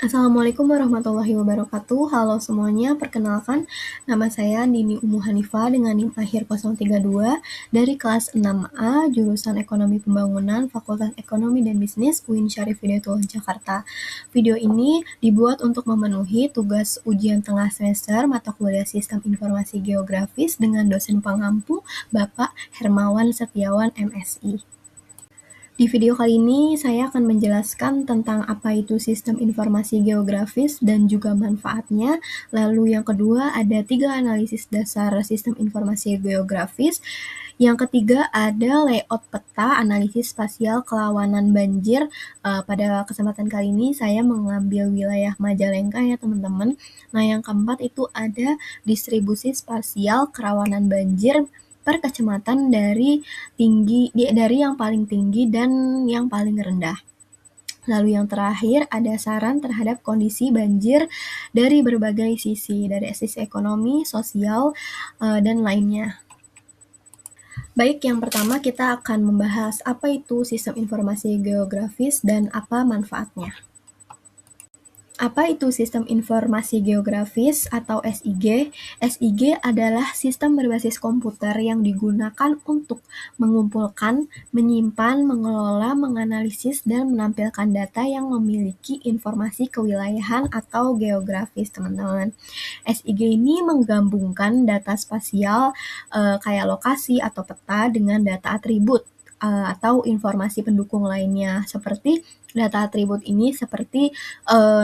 Assalamualaikum warahmatullahi wabarakatuh. Halo semuanya, perkenalkan nama saya Nini Umu Hanifah dengan NIM akhir 032 dari kelas 6A jurusan Ekonomi Pembangunan Fakultas Ekonomi dan Bisnis UIN Syarif Hidayatullah Jakarta. Video ini dibuat untuk memenuhi tugas ujian tengah semester mata kuliah Sistem Informasi Geografis dengan dosen pengampu Bapak Hermawan Setiawan MSI. Di video kali ini saya akan menjelaskan tentang apa itu sistem informasi geografis dan juga manfaatnya. Lalu yang kedua ada 3 analisis dasar sistem informasi geografis. Yang ketiga ada layout peta analisis spasial kerawanan banjir. Pada kesempatan kali ini saya mengambil wilayah Majalengka ya teman-teman. Nah yang keempat itu ada distribusi spasial kerawanan banjir per kecamatan dari yang paling tinggi dan yang paling rendah. Lalu yang terakhir ada saran terhadap kondisi banjir dari berbagai sisi, dari sisi ekonomi, sosial, dan lainnya. Baik, yang pertama kita akan membahas apa itu sistem informasi geografis dan apa manfaatnya. Apa itu sistem informasi geografis atau SIG? SIG adalah sistem berbasis komputer yang digunakan untuk mengumpulkan, menyimpan, mengelola, menganalisis, dan menampilkan data yang memiliki informasi kewilayahan atau geografis, teman-teman. SIG ini menggabungkan data spasial kayak lokasi atau peta dengan data atribut atau informasi pendukung lainnya seperti data atribut ini seperti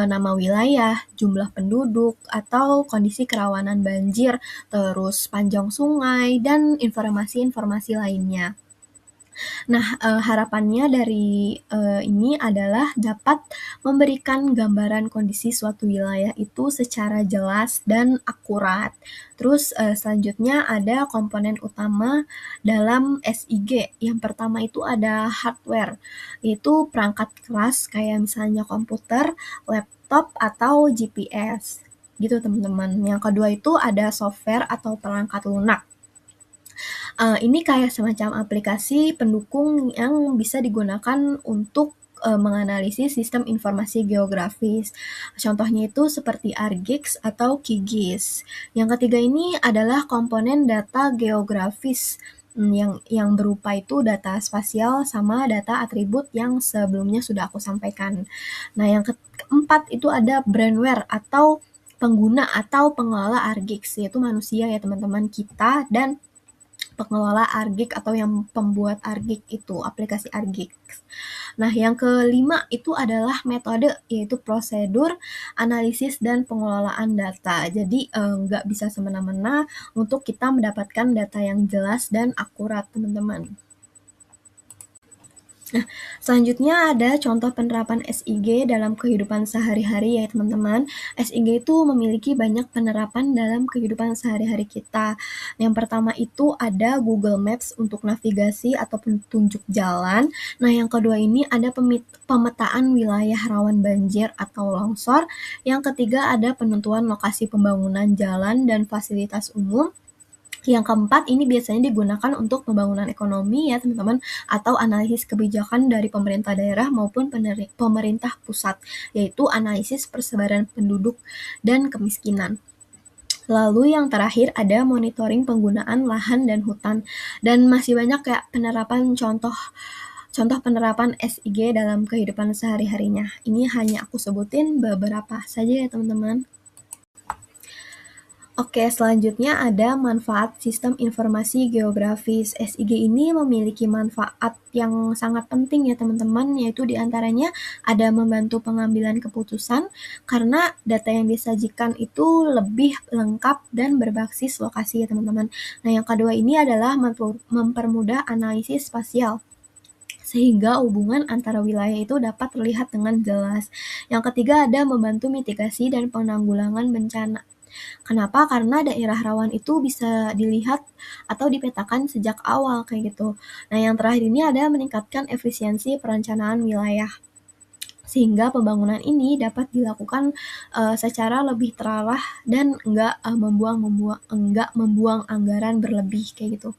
nama wilayah, jumlah penduduk, atau kondisi kerawanan banjir, terus panjang sungai, dan informasi-informasi lainnya. Nah, harapannya dari ini adalah dapat memberikan gambaran kondisi suatu wilayah itu secara jelas dan akurat. Terus selanjutnya ada komponen utama dalam SIG. Yang pertama itu ada hardware, yaitu perangkat keras kayak misalnya komputer, laptop, atau GPS. Gitu teman-teman. Yang kedua itu ada software atau perangkat lunak. Ini kayak semacam aplikasi pendukung yang bisa digunakan untuk menganalisis sistem informasi geografis. Contohnya itu seperti ArcGIS atau QGIS. Yang ketiga ini adalah komponen data geografis yang berupa itu data spasial sama data atribut yang sebelumnya sudah aku sampaikan. Nah, yang keempat itu ada brainware atau pengguna atau pengelola ArcGIS, yaitu manusia ya teman-teman kita dan pengelola ArcGIS atau yang pembuat ArcGIS itu, aplikasi ArcGIS. Nah, yang kelima itu adalah metode, yaitu prosedur, analisis, dan pengelolaan data. Jadi, nggak bisa semena-mena untuk kita mendapatkan data yang jelas dan akurat, teman-teman. Nah, selanjutnya ada contoh penerapan SIG dalam kehidupan sehari-hari ya teman-teman. SIG itu memiliki banyak penerapan dalam kehidupan sehari-hari kita. Yang pertama itu ada Google Maps untuk navigasi atau petunjuk jalan. Nah, yang kedua ini ada pemetaan wilayah rawan banjir atau longsor. Yang ketiga ada penentuan lokasi pembangunan jalan dan fasilitas umum. Yang keempat, ini biasanya digunakan untuk pembangunan ekonomi ya teman-teman, atau analisis kebijakan dari pemerintah daerah maupun pemerintah pusat, yaitu analisis persebaran penduduk dan kemiskinan. Lalu yang terakhir ada monitoring penggunaan lahan dan hutan. Dan masih banyak ya penerapan contoh penerapan SIG dalam kehidupan sehari-harinya. Ini hanya aku sebutin beberapa saja ya teman-teman. Oke, selanjutnya ada manfaat sistem informasi geografis. SIG ini memiliki manfaat yang sangat penting ya teman-teman, yaitu diantaranya ada membantu pengambilan keputusan karena data yang disajikan itu lebih lengkap dan berbasis lokasi ya teman-teman. Nah, yang kedua ini adalah mempermudah analisis spasial sehingga hubungan antara wilayah itu dapat terlihat dengan jelas. Yang ketiga ada membantu mitigasi dan penanggulangan bencana. Kenapa? Karena daerah rawan itu bisa dilihat atau dipetakan sejak awal kayak gitu. Nah, yang terakhir ini ada meningkatkan efisiensi perencanaan wilayah sehingga pembangunan ini dapat dilakukan secara lebih terarah dan enggak membuang anggaran berlebih kayak gitu.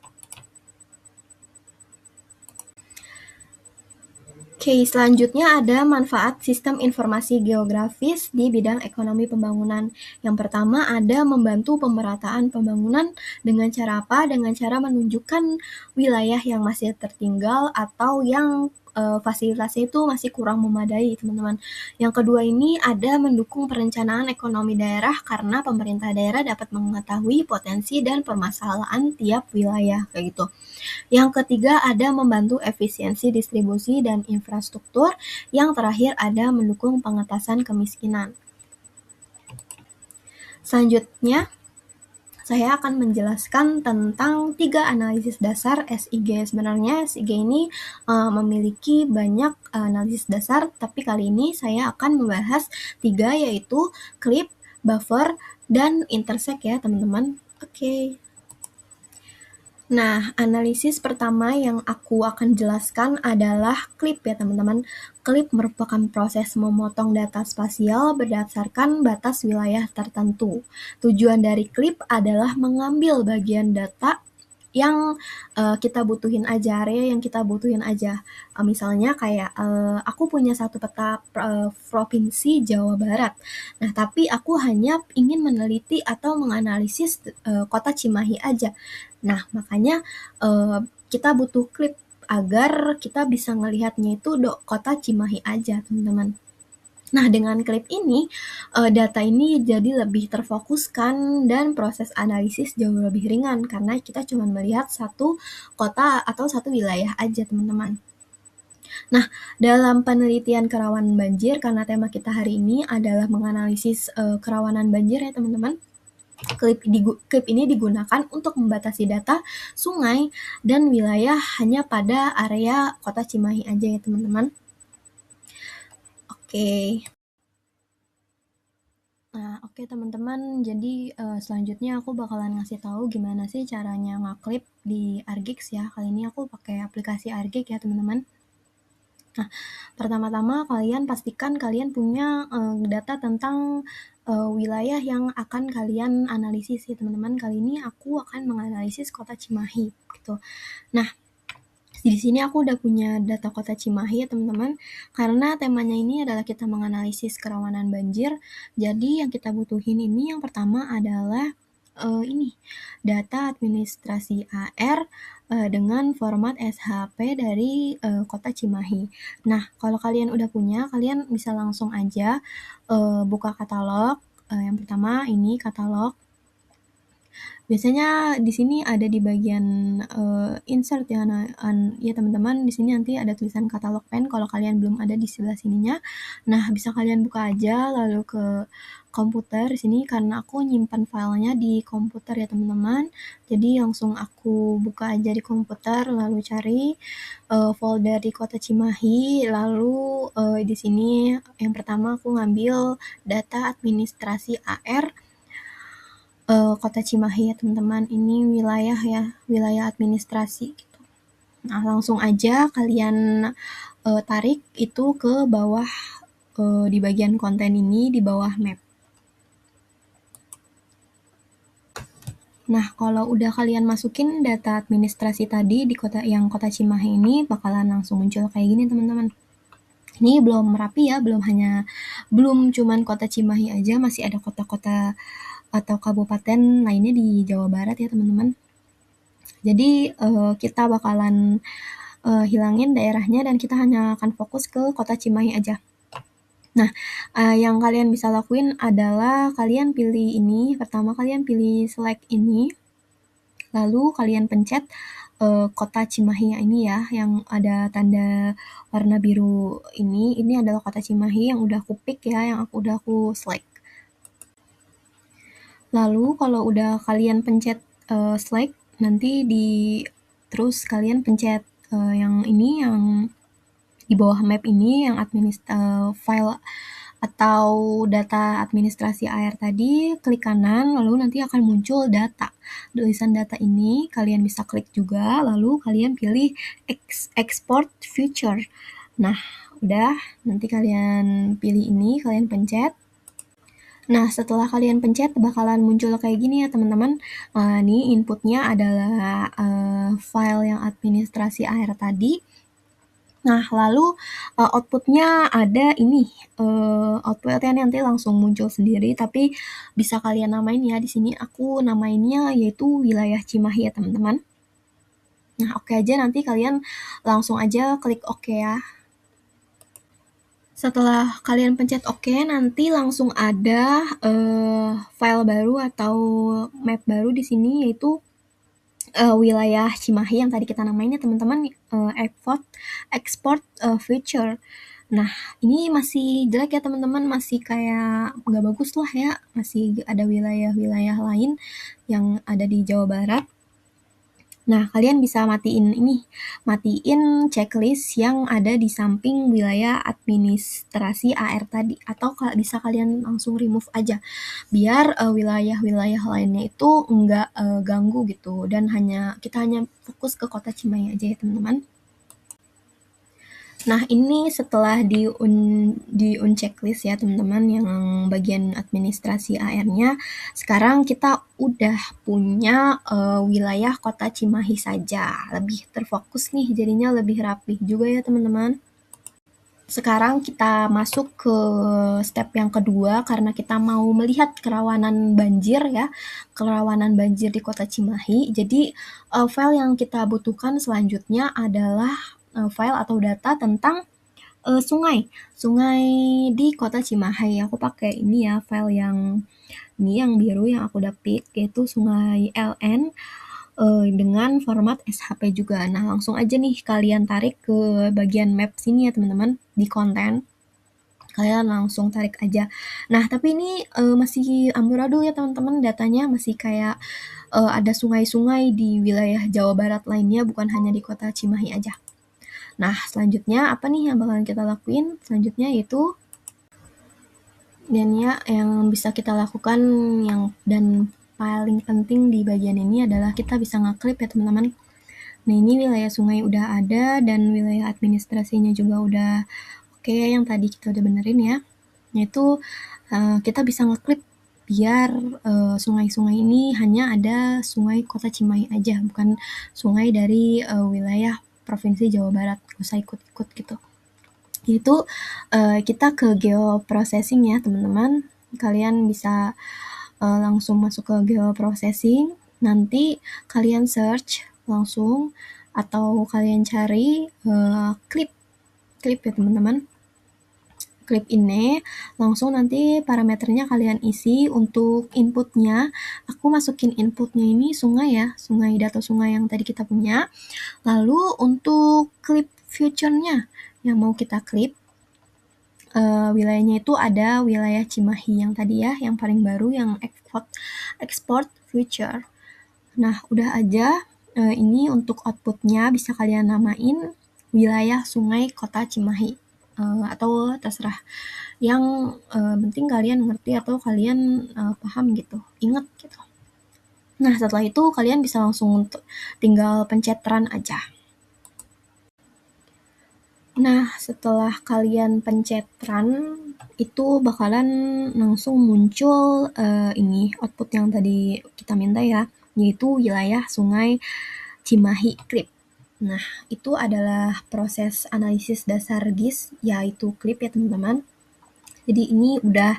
Oke, selanjutnya ada manfaat sistem informasi geografis di bidang ekonomi pembangunan. Yang pertama ada membantu pemerataan pembangunan dengan cara apa? Dengan cara menunjukkan wilayah yang masih tertinggal atau yang fasilitasnya itu masih kurang memadai, teman-teman. Yang kedua ini ada mendukung perencanaan ekonomi daerah karena pemerintah daerah dapat mengetahui potensi dan permasalahan tiap wilayah, kayak gitu. Yang ketiga ada membantu efisiensi distribusi dan infrastruktur. Yang terakhir ada mendukung pengentasan kemiskinan. Selanjutnya, saya akan menjelaskan tentang 3 analisis dasar SIG. Sebenarnya SIG ini memiliki banyak analisis dasar, tapi kali ini saya akan membahas 3, yaitu clip, buffer, dan intersect ya teman-teman. Oke. Nah, analisis pertama yang aku akan jelaskan adalah clip ya teman-teman. Clip merupakan proses memotong data spasial berdasarkan batas wilayah tertentu. Tujuan dari clip adalah mengambil bagian data yang kita butuhin aja, area yang kita butuhin aja. Misalnya kayak aku punya satu peta provinsi Jawa Barat. Nah, tapi aku hanya ingin meneliti atau menganalisis kota Cimahi aja. Nah, makanya kita butuh clip agar kita bisa ngelihatnya itu kota Cimahi aja, teman-teman. Nah, dengan klip ini, data ini jadi lebih terfokuskan dan proses analisis jauh lebih ringan karena kita cuma melihat satu kota atau satu wilayah aja, teman-teman. Nah, dalam penelitian kerawanan banjir, karena tema kita hari ini adalah menganalisis kerawanan banjir ya, teman-teman. Klip ini digunakan untuk membatasi data sungai dan wilayah hanya pada area kota Cimahi aja ya, teman-teman. Oke. Nah, oke teman-teman, jadi selanjutnya aku bakalan ngasih tahu gimana sih caranya ngeklip di Argix ya. Kali ini aku pakai aplikasi Argix ya teman-teman. Nah, pertama-tama kalian pastikan kalian punya data tentang wilayah yang akan kalian analisis ya teman-teman. Kali ini aku akan menganalisis kota Cimahi gitu. Nah, di sini aku udah punya data kota Cimahi ya teman-teman, karena temanya ini adalah kita menganalisis kerawanan banjir. Jadi yang kita butuhin ini yang pertama adalah ini data administrasi AR dengan format SHP dari kota Cimahi. Nah, kalau kalian udah punya, kalian bisa langsung aja buka katalog. Yang pertama ini katalog. Biasanya di sini ada di bagian insert ya, ya teman-teman, di sini nanti ada tulisan katalog pen kalau kalian belum ada di sebelah sininya. Nah, bisa kalian buka aja lalu ke komputer di sini karena aku nyimpan filenya di komputer ya teman-teman. Jadi langsung aku buka aja di komputer lalu cari folder di kota Cimahi, lalu di sini yang pertama aku ngambil data administrasi AR kota Cimahi ya teman-teman. Ini wilayah ya, wilayah administrasi gitu. Nah, langsung aja kalian tarik itu ke bawah di bagian konten ini di bawah map. Nah, kalau udah kalian masukin data administrasi tadi di kota Cimahi ini bakalan langsung muncul kayak gini teman-teman. Ini belum Merapi ya, belum cuman kota Cimahi aja, masih ada kota-kota atau kabupaten lainnya di Jawa Barat ya teman-teman. Jadi kita bakalan hilangin daerahnya dan kita hanya akan fokus ke kota Cimahi aja. Nah, yang kalian bisa lakuin adalah kalian pilih ini. Pertama kalian pilih select ini, lalu kalian pencet kota Cimahi ini ya, yang ada tanda warna biru ini. Ini adalah kota Cimahi yang udah aku pick ya, yang udah aku select. Lalu kalau udah kalian pencet select, nanti terus kalian pencet yang ini, yang di bawah map ini, yang file atau data administrasi AR tadi, klik kanan, lalu nanti akan muncul data. Tulisan data ini kalian bisa klik juga, lalu kalian pilih export future. Nah, udah, nanti kalian pilih ini, kalian pencet. Nah, setelah kalian pencet, bakalan muncul kayak gini ya teman-teman. Ini inputnya adalah file yang administrasi AR tadi. Nah, lalu outputnya ada ini, outputnya nanti langsung muncul sendiri, tapi bisa kalian namain ya. Di sini aku namainnya yaitu wilayah Cimahi ya teman-teman. Nah, oke aja, nanti kalian langsung aja klik oke ya. Setelah kalian pencet oke, nanti langsung ada file baru atau map baru di sini, yaitu wilayah Cimahi yang tadi kita namainnya teman-teman, export feature. Nah, ini masih jelek ya teman-teman, masih kayak nggak bagus lah ya, masih ada wilayah-wilayah lain yang ada di Jawa Barat. Nah, kalian bisa matiin checklist yang ada di samping wilayah administrasi AR tadi, atau bisa kalian langsung remove aja, biar wilayah-wilayah lainnya itu nggak ganggu gitu, dan kita hanya fokus ke kota Cimahi aja ya teman-teman. Nah, ini setelah di checklist ya teman-teman yang bagian administrasi AR-nya. Sekarang kita udah punya wilayah kota Cimahi saja. Lebih terfokus nih, jadinya lebih rapih juga ya teman-teman. Sekarang kita masuk ke step yang kedua, karena kita mau melihat kerawanan banjir ya, kerawanan banjir di kota Cimahi. Jadi file yang kita butuhkan selanjutnya adalah file atau data tentang sungai di kota Cimahi. Aku pakai ini ya, file yang biru yang aku dapet, yaitu sungai LN dengan format SHP juga. Nah, langsung aja nih kalian tarik ke bagian map sini ya teman-teman, di konten. Kalian langsung tarik aja. Nah, tapi ini masih amburadul ya teman-teman, datanya masih kayak ada sungai-sungai di wilayah Jawa Barat lainnya, bukan hanya di kota Cimahi aja. Nah, selanjutnya apa nih yang bakalan kita lakuin? Selanjutnya yaitu yang bisa kita lakukan dan paling penting di bagian ini adalah kita bisa ngeklip ya teman-teman. Nah, ini wilayah sungai udah ada dan wilayah administrasinya juga udah oke, yang tadi kita udah benerin ya. Yaitu kita bisa ngeklip biar sungai-sungai ini hanya ada sungai kota Cimahi aja, bukan sungai dari wilayah Provinsi Jawa Barat, gak usah ikut-ikut gitu. Itu kita ke geoprocessing ya teman-teman. Kalian bisa langsung masuk ke geoprocessing, nanti kalian search langsung atau kalian cari clip ya teman-teman. Clip ini langsung nanti parameternya kalian isi. Untuk inputnya, aku masukin inputnya ini sungai ya, data sungai yang tadi kita punya. Lalu untuk clip future-nya yang mau kita clip, wilayahnya itu ada wilayah Cimahi yang tadi ya, yang paling baru, yang export future. Nah, udah aja. Ini untuk outputnya bisa kalian namain wilayah sungai kota Cimahi, atau terserah, yang penting kalian ngerti atau kalian paham gitu, inget gitu. Nah, setelah itu kalian bisa langsung tinggal pencet run aja. Nah, setelah kalian pencet run, itu bakalan langsung muncul ini output yang tadi kita minta ya, yaitu wilayah sungai Cimahi clip. Nah, itu adalah proses analisis dasar GIS, yaitu clip ya teman-teman. Jadi ini udah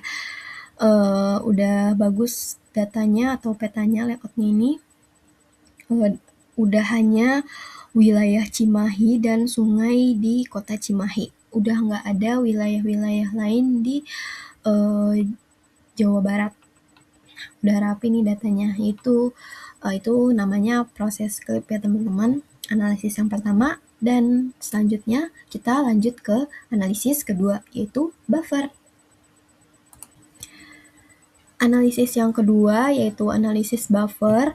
bagus datanya atau petanya, layoutnya ini. Udah hanya wilayah Cimahi dan sungai di kota Cimahi. Udah nggak ada wilayah-wilayah lain di Jawa Barat. Udah rapi nih datanya. Itu namanya proses clip ya teman-teman. Analisis yang pertama, dan selanjutnya kita lanjut ke analisis kedua, yaitu buffer. Analisis yang kedua yaitu analisis buffer.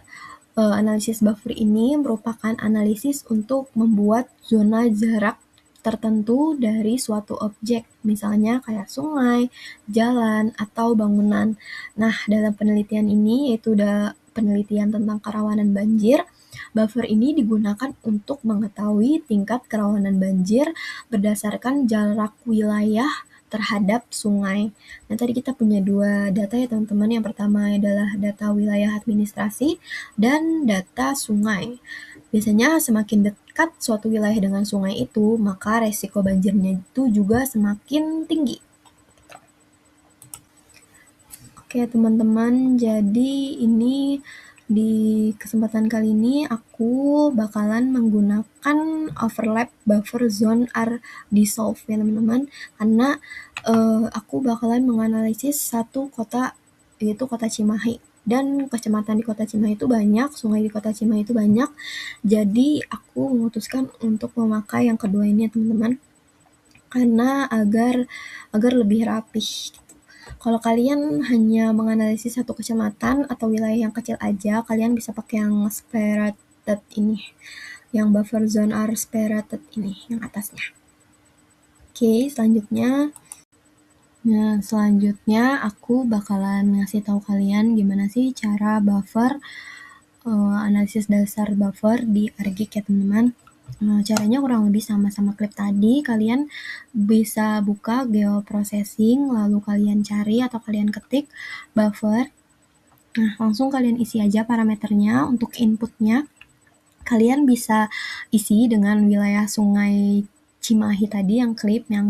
Analisis buffer ini merupakan analisis untuk membuat zona jarak tertentu dari suatu objek, misalnya kayak sungai, jalan, atau bangunan. Nah, dalam penelitian ini, yaitu penelitian tentang kerawanan banjir, buffer ini digunakan untuk mengetahui tingkat kerawanan banjir berdasarkan jarak wilayah terhadap sungai. Nah, tadi kita punya dua data ya teman-teman. Yang pertama adalah data wilayah administrasi dan data sungai. Biasanya semakin dekat suatu wilayah dengan sungai itu, maka resiko banjirnya itu juga semakin tinggi. Oke teman-teman, jadi ini di kesempatan kali ini aku bakalan menggunakan overlap buffer zone are dissolved ya teman-teman, karena aku bakalan menganalisis satu kota, yaitu kota Cimahi. Dan kecamatan di kota Cimahi itu banyak, sungai di kota Cimahi itu banyak, jadi aku memutuskan untuk memakai yang kedua ini ya teman-teman, karena agar lebih rapih. Kalau kalian hanya menganalisis satu kecamatan atau wilayah yang kecil aja, kalian bisa pakai yang separated ini, yang buffer zone are separated ini, yang atasnya. Oke, selanjutnya aku bakalan ngasih tahu kalian gimana sih cara buffer, analisis dasar buffer di ArcGIS ya teman-teman. Caranya kurang lebih sama klip tadi. Kalian bisa buka geoprocessing, lalu kalian cari atau kalian ketik buffer. Nah, langsung kalian isi aja parameternya. Untuk inputnya, kalian bisa isi dengan wilayah sungai Cimahi tadi yang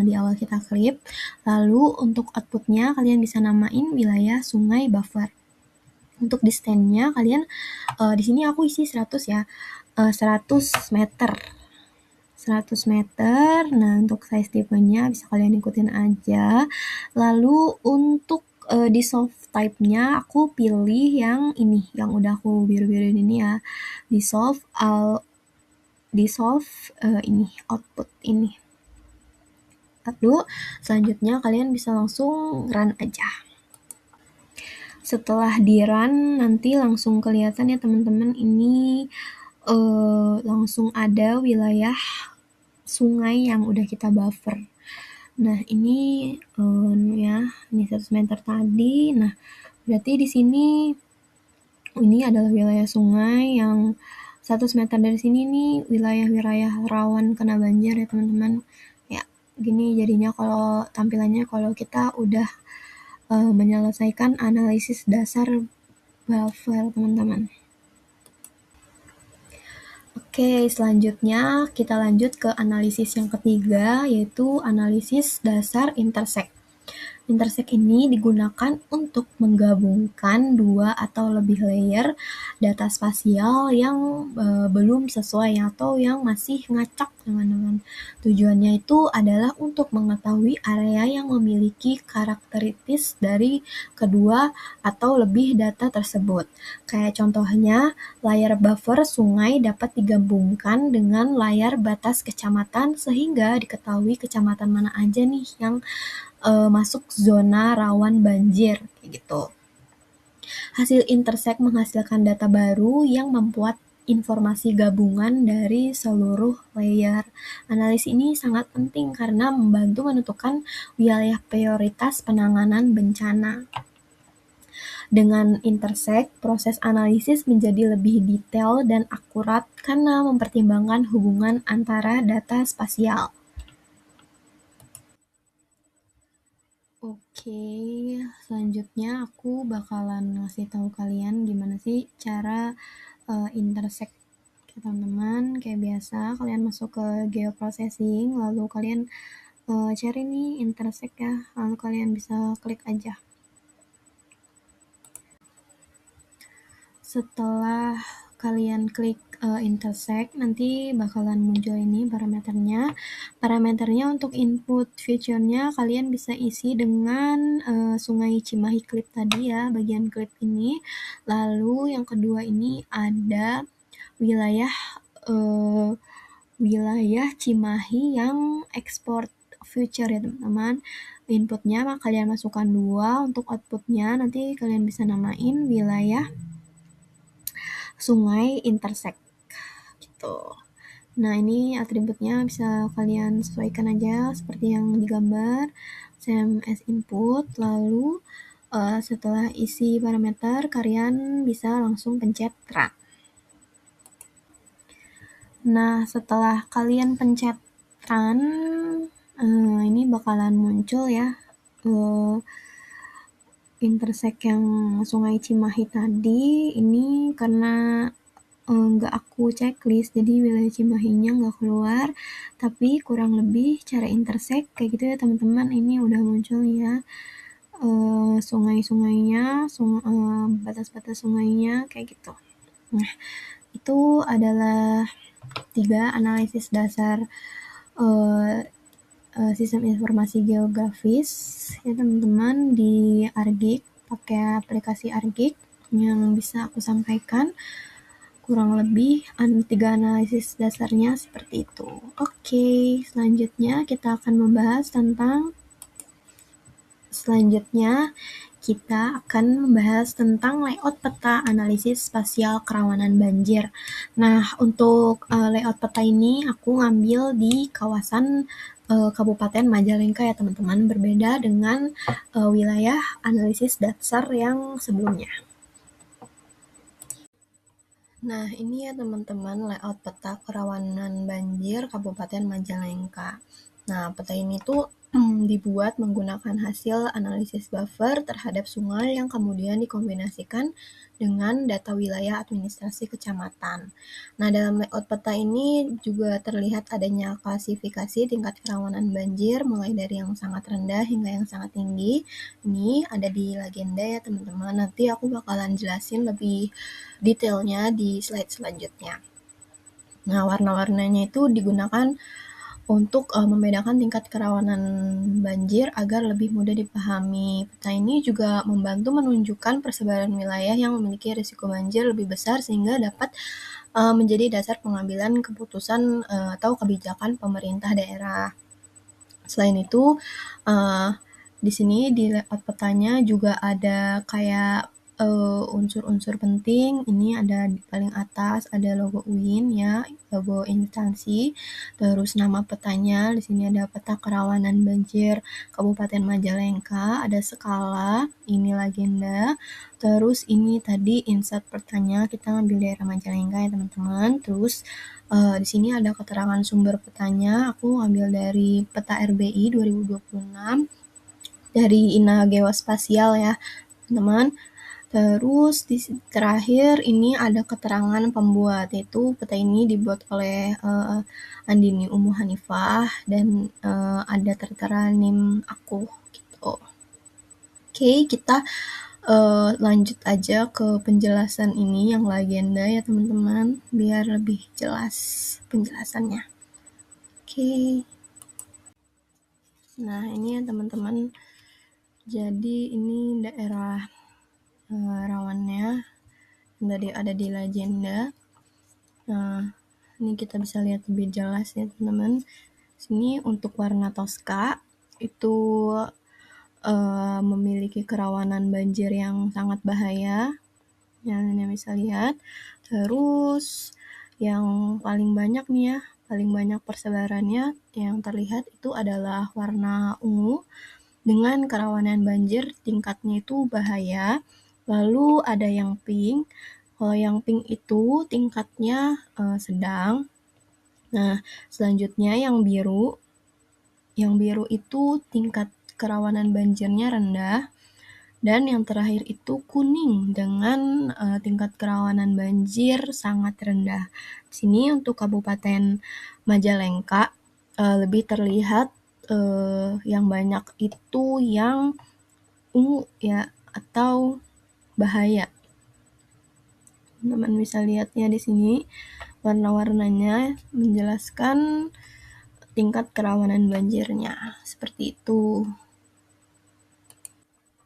di awal kita klip. Lalu untuk outputnya, kalian bisa namain wilayah sungai buffer. Untuk distance-nya, kalian di sini aku isi 100 ya, 100 meter. 100 meter. Nah, untuk size tipenya bisa kalian ikutin aja. Lalu untuk dissolve type-nya aku pilih yang ini, yang udah aku biru-biruin ini ya. Dissolve ini output ini. Lalu selanjutnya kalian bisa langsung run aja. Setelah di run nanti langsung kelihatan ya teman-teman, ini langsung ada wilayah sungai yang udah kita buffer. Nah, ini ya, ini 100 meter tadi. Nah, berarti di sini ini adalah wilayah sungai yang 100 meter dari sini nih wilayah-wilayah rawan kena banjir ya teman-teman. Ya, gini jadinya kalau tampilannya kalau kita udah menyelesaikan analisis dasar buffer teman-teman. Oke, selanjutnya kita lanjut ke analisis yang ketiga, yaitu analisis dasar intersect. Intersect ini digunakan untuk menggabungkan dua atau lebih layer data spasial yang belum sesuai atau yang masih ngacak teman-teman. Tujuannya itu adalah untuk mengetahui area yang memiliki karakteristik dari kedua atau lebih data tersebut. Kayak contohnya, layar buffer sungai dapat digabungkan dengan layar batas kecamatan sehingga diketahui kecamatan mana aja nih yang masuk zona rawan banjir kayak gitu. Hasil intersect menghasilkan data baru yang membuat informasi gabungan dari seluruh layer. Analisis ini sangat penting karena membantu menentukan wilayah prioritas penanganan bencana. Dengan intersect, proses analisis menjadi lebih detail dan akurat karena mempertimbangkan hubungan antara data spasial. Oke, selanjutnya aku bakalan ngasih tahu kalian gimana sih cara intersect ya teman-teman. Kayak biasa, kalian masuk ke geoprocessing, lalu kalian cari nih intersect ya, lalu kalian bisa klik aja. Setelah kalian klik intersect, nanti bakalan muncul ini parameternya. Parameternya untuk input feature-nya kalian bisa isi dengan Sungai Cimahi klip tadi ya, bagian klip ini. Lalu yang kedua ini ada wilayah Cimahi yang export feature ya teman-teman. Inputnya kalian masukkan 2, untuk outputnya nanti kalian bisa namain wilayah sungai intersect gitu. Nah, ini atributnya bisa kalian sesuaikan aja seperti yang digambar, same as input. Lalu setelah isi parameter, kalian bisa langsung pencet run. Nah, setelah kalian pencet run, ini bakalan muncul ya intersect yang Sungai Cimahi tadi. Ini karena nggak aku checklist, jadi wilayah Cimahinya nggak keluar, tapi kurang lebih cara intersect kayak gitu ya teman-teman. Ini udah muncul ya sungai-sungainya, batas-batas sungainya kayak gitu. Nah, itu adalah 3 analisis dasar sistem informasi geografis ya teman-teman di Argik, pakai aplikasi Argik yang bisa aku sampaikan. Kurang lebih 3 analisis dasarnya seperti itu. Oke, selanjutnya kita akan membahas tentang layout peta analisis spasial kerawanan banjir. Nah, untuk layout peta ini aku ngambil di kawasan Kabupaten Majalengka ya teman-teman, berbeda dengan wilayah analisis dasar yang sebelumnya. Nah, ini ya teman-teman layout peta kerawanan banjir Kabupaten Majalengka. Nah, peta ini tuh dibuat menggunakan hasil analisis buffer terhadap sungai yang kemudian dikombinasikan dengan data wilayah administrasi kecamatan. Nah, dalam layout peta ini juga terlihat adanya klasifikasi tingkat kerawanan banjir mulai dari yang sangat rendah hingga yang sangat tinggi. Ini ada di legenda ya teman-teman. Nanti aku bakalan jelasin lebih detailnya di slide selanjutnya. Nah, warna-warnanya itu digunakan untuk membedakan tingkat kerawanan banjir agar lebih mudah dipahami. Peta ini juga membantu menunjukkan persebaran wilayah yang memiliki risiko banjir lebih besar sehingga dapat menjadi dasar pengambilan keputusan atau kebijakan pemerintah daerah. Selain itu, di sini di layout petanya juga ada kayak unsur-unsur penting. Ini ada di paling atas ada logo UIN ya, logo instansi. Terus nama petanya, di sini ada peta kerawanan banjir Kabupaten Majalengka, ada skala, ini legenda. Terus ini tadi insert petanya, kita ngambil daerah Majalengka ya teman-teman. Terus di sini ada keterangan sumber petanya, aku ambil dari peta RBI 2026 dari Ina Geospasial ya teman-teman. Terus di terakhir ini ada keterangan pembuat, yaitu peta ini dibuat oleh Andini Umu Hanifah dan ada tertera NIM aku gitu. Oke, kita lanjut aja ke penjelasan ini yang legenda ya teman-teman, biar lebih jelas penjelasannya. Oke. Nah, ini ya teman-teman. Jadi ini daerah rawannya yang tadi ada di legenda. Nah, ini kita bisa lihat lebih jelas ya teman-teman. Sini untuk warna Tosca itu memiliki kerawanan banjir yang sangat bahaya. Yang Anda bisa lihat. Terus yang paling banyak nih ya, paling banyak persebarannya yang terlihat itu adalah warna ungu dengan kerawanan banjir tingkatnya itu bahaya. Lalu ada yang pink. Kalau yang pink itu tingkatnya sedang. Nah, selanjutnya yang biru. Yang biru itu tingkat kerawanan banjirnya rendah. Dan yang terakhir itu kuning dengan tingkat kerawanan banjir sangat rendah. Di sini untuk Kabupaten Majalengka lebih terlihat yang banyak itu yang ungu ya atau bahaya. Teman-teman bisa lihatnya di sini warna-warnanya menjelaskan tingkat kerawanan banjirnya seperti itu.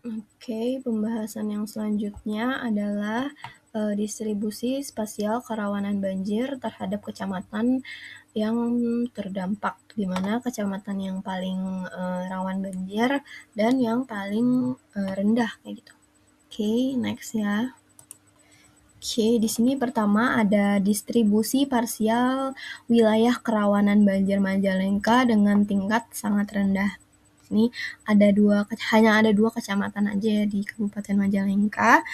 Oke, pembahasan yang selanjutnya adalah distribusi spasial kerawanan banjir terhadap kecamatan yang terdampak, di mana kecamatan yang paling rawan banjir dan yang paling rendah kayak gitu. Oke, next ya. Oke, di sini pertama ada distribusi parsial wilayah kerawanan banjir Majalengka dengan tingkat sangat rendah. Ini hanya ada dua kecamatan aja ya di Kabupaten Majalengka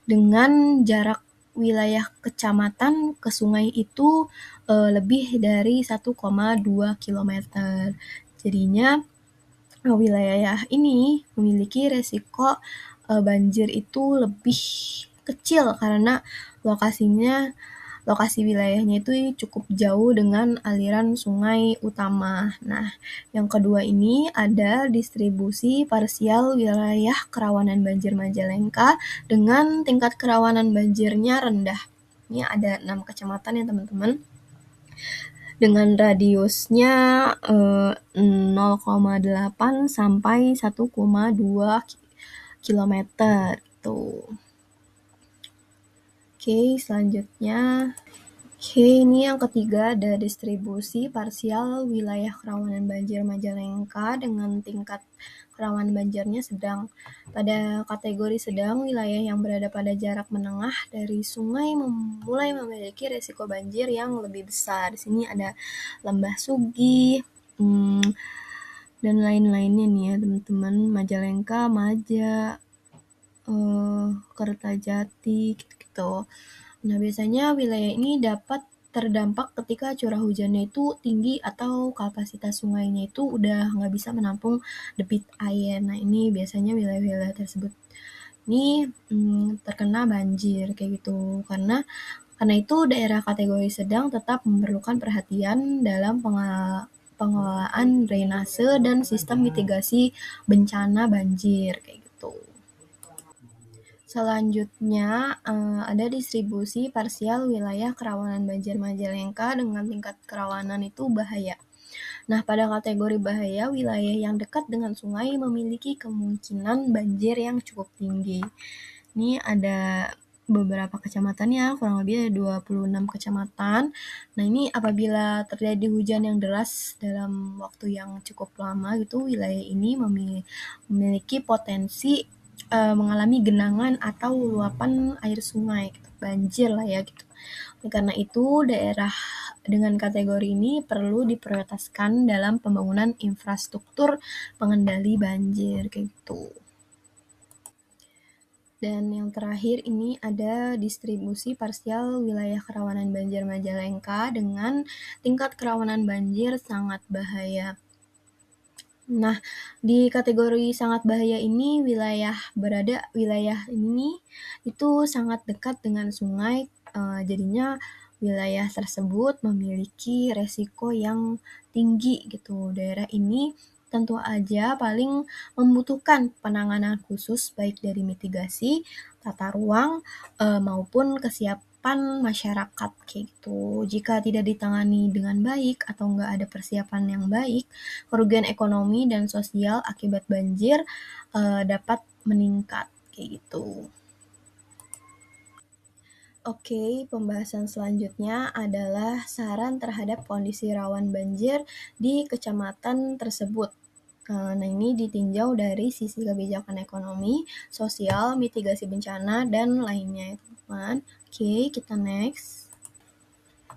dengan jarak wilayah kecamatan ke sungai itu lebih dari 1,2 km. Jadinya wilayah ini memiliki resiko banjir itu lebih kecil karena lokasi wilayahnya itu cukup jauh dengan aliran sungai utama. Nah, yang kedua ini ada distribusi parsial wilayah kerawanan banjir Majalengka dengan tingkat kerawanan banjirnya rendah. Ini ada 6 kecamatan ya teman-teman. Dengan radiusnya 0,8 sampai 1,2 kilometer gitu. Oke, selanjutnya. Ini yang ketiga ada distribusi parsial wilayah kerawanan banjir Majalengka dengan tingkat kerawanan banjirnya sedang. Pada kategori sedang, wilayah yang berada pada jarak menengah dari sungai mulai memiliki risiko banjir yang lebih besar. Di sini ada Lembah Sugih, dan lain-lainnya nih ya teman-teman, Majalengka, Maja, Kertajati gitu. Nah, biasanya wilayah ini dapat terdampak ketika curah hujannya itu tinggi atau kapasitas sungainya itu udah nggak bisa menampung debit air. Nah, ini biasanya wilayah-wilayah tersebut ini terkena banjir kayak gitu. Karena itu daerah kategori sedang tetap memerlukan perhatian dalam pengelolaan drainase dan sistem mitigasi bencana banjir kayak gitu. Selanjutnya ada distribusi parsial wilayah kerawanan banjir Majalengka dengan tingkat kerawanan itu bahaya. Nah, pada kategori bahaya, wilayah yang dekat dengan sungai memiliki kemungkinan banjir yang cukup tinggi. Ini ada beberapa kecamatan ya, kurang lebih ada 26 kecamatan. Nah, ini apabila terjadi hujan yang deras dalam waktu yang cukup lama gitu, wilayah ini memiliki potensi mengalami genangan atau luapan air sungai gitu, banjir lah ya gitu. Karena itu daerah dengan kategori ini perlu diprioritaskan dalam pembangunan infrastruktur pengendali banjir kayak gitu. Dan yang terakhir ini ada distribusi parsial wilayah kerawanan banjir Majalengka dengan tingkat kerawanan banjir sangat bahaya. Nah, di kategori sangat bahaya ini wilayah ini itu sangat dekat dengan sungai, jadinya wilayah tersebut memiliki resiko yang tinggi gitu. Daerah ini tentu aja paling membutuhkan penanganan khusus baik dari mitigasi, tata ruang, maupun kesiapan masyarakat kayak gitu. Jika tidak ditangani dengan baik atau nggak ada persiapan yang baik, kerugian ekonomi dan sosial akibat banjir dapat meningkat kayak gitu. Oke, pembahasan selanjutnya adalah saran terhadap kondisi rawan banjir di kecamatan tersebut. Nah, ini ditinjau dari sisi kebijakan ekonomi, sosial, mitigasi bencana, dan lainnya ya teman-teman. Oke, kita next.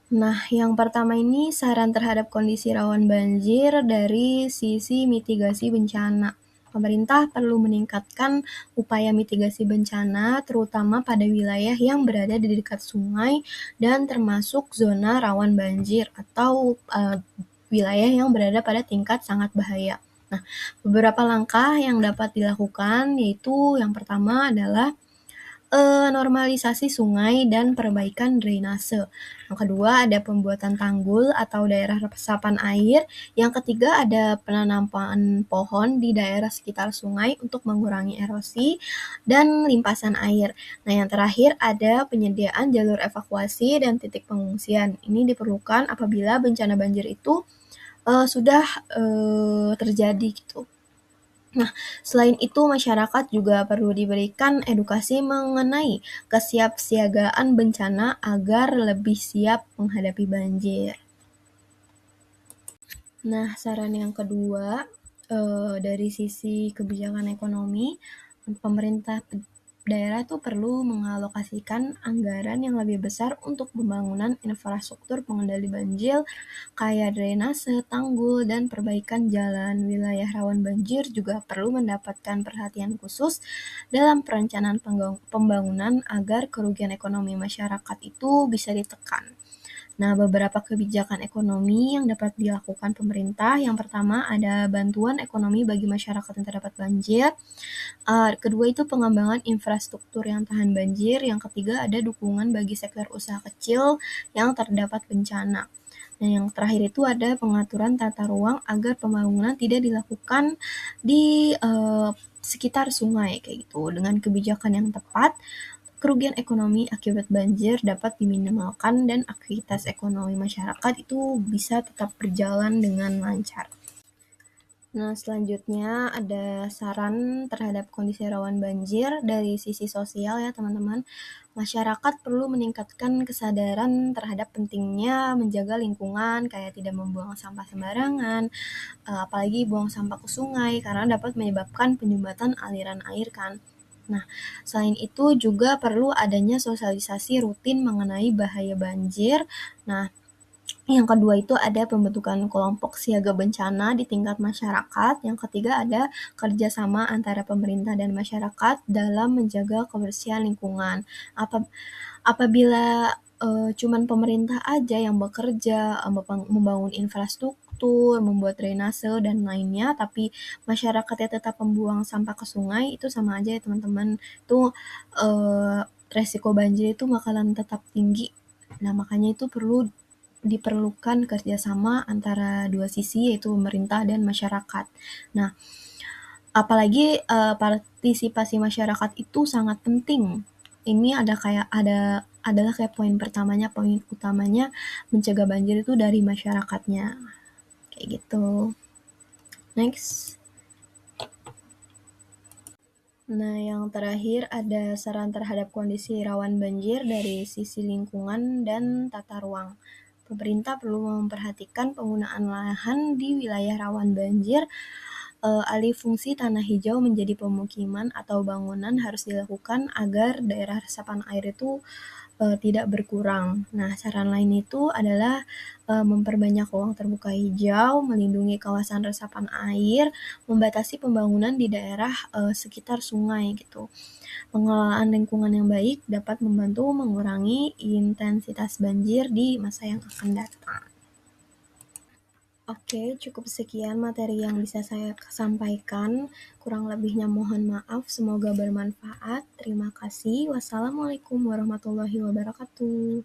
Nah, yang pertama ini saran terhadap kondisi rawan banjir dari sisi mitigasi bencana. Pemerintah perlu meningkatkan upaya mitigasi bencana, terutama pada wilayah yang berada di dekat sungai dan termasuk zona rawan banjir atau wilayah yang berada pada tingkat sangat bahaya. Nah, beberapa langkah yang dapat dilakukan yaitu yang pertama adalah normalisasi sungai dan perbaikan drainase. Yang kedua ada pembuatan tanggul atau daerah resapan air. Yang ketiga ada penanaman pohon di daerah sekitar sungai untuk mengurangi erosi dan limpasan air. Nah, yang terakhir ada penyediaan jalur evakuasi dan titik pengungsian. Ini diperlukan apabila bencana banjir itu sudah terjadi gitu. Nah, selain itu masyarakat juga perlu diberikan edukasi mengenai kesiapsiagaan bencana agar lebih siap menghadapi banjir. Nah, saran yang kedua dari sisi kebijakan ekonomi, pemerintah daerah tuh perlu mengalokasikan anggaran yang lebih besar untuk pembangunan infrastruktur pengendali banjir kayak drainase, tanggul, dan perbaikan jalan. Wilayah rawan banjir juga perlu mendapatkan perhatian khusus dalam perencanaan pembangunan agar kerugian ekonomi masyarakat itu bisa ditekan. Nah, beberapa kebijakan ekonomi yang dapat dilakukan pemerintah, yang pertama ada bantuan ekonomi bagi masyarakat yang terdapat banjir, kedua itu pengembangan infrastruktur yang tahan banjir, yang ketiga ada dukungan bagi sektor usaha kecil yang terdapat bencana. Nah, yang terakhir itu ada pengaturan tata ruang agar pembangunan tidak dilakukan di sekitar sungai kayak gitu. Dengan kebijakan yang tepat, kerugian ekonomi akibat banjir dapat diminimalkan dan aktivitas ekonomi masyarakat itu bisa tetap berjalan dengan lancar. Nah, selanjutnya ada saran terhadap kondisi rawan banjir dari sisi sosial ya teman-teman. Masyarakat perlu meningkatkan kesadaran terhadap pentingnya menjaga lingkungan, kayak tidak membuang sampah sembarangan, apalagi buang sampah ke sungai, karena dapat menyebabkan penyumbatan aliran air kan. Nah, selain itu juga perlu adanya sosialisasi rutin mengenai bahaya banjir. Nah, yang kedua itu ada pembentukan kelompok siaga bencana di tingkat masyarakat. Yang ketiga ada kerjasama antara pemerintah dan masyarakat dalam menjaga kebersihan lingkungan. Apabila cuman pemerintah aja yang bekerja membangun infrastruktur, membuat drainase dan lainnya, tapi masyarakatnya tetap membuang sampah ke sungai, itu sama aja ya teman-teman. Itu resiko banjir itu bakalan tetap tinggi. Nah, makanya itu diperlukan kerjasama antara dua sisi, yaitu pemerintah dan masyarakat. Nah, apalagi partisipasi masyarakat itu sangat penting. Ini adalah kayak poin pertamanya, poin utamanya mencegah banjir itu dari masyarakatnya. Kayak gitu. Next. Nah, yang terakhir ada saran terhadap kondisi rawan banjir dari sisi lingkungan dan tata ruang. Pemerintah perlu memperhatikan penggunaan lahan di wilayah rawan banjir. Alih fungsi tanah hijau menjadi pemukiman atau bangunan harus dilakukan agar daerah resapan air itu tidak berkurang. Nah, saran lain itu adalah memperbanyak ruang terbuka hijau, melindungi kawasan resapan air, membatasi pembangunan di daerah sekitar sungai gitu. Pengelolaan lingkungan yang baik dapat membantu mengurangi intensitas banjir di masa yang akan datang. Oke, cukup sekian materi yang bisa saya sampaikan. Kurang lebihnya mohon maaf, semoga bermanfaat. Terima kasih. Wassalamualaikum warahmatullahi wabarakatuh.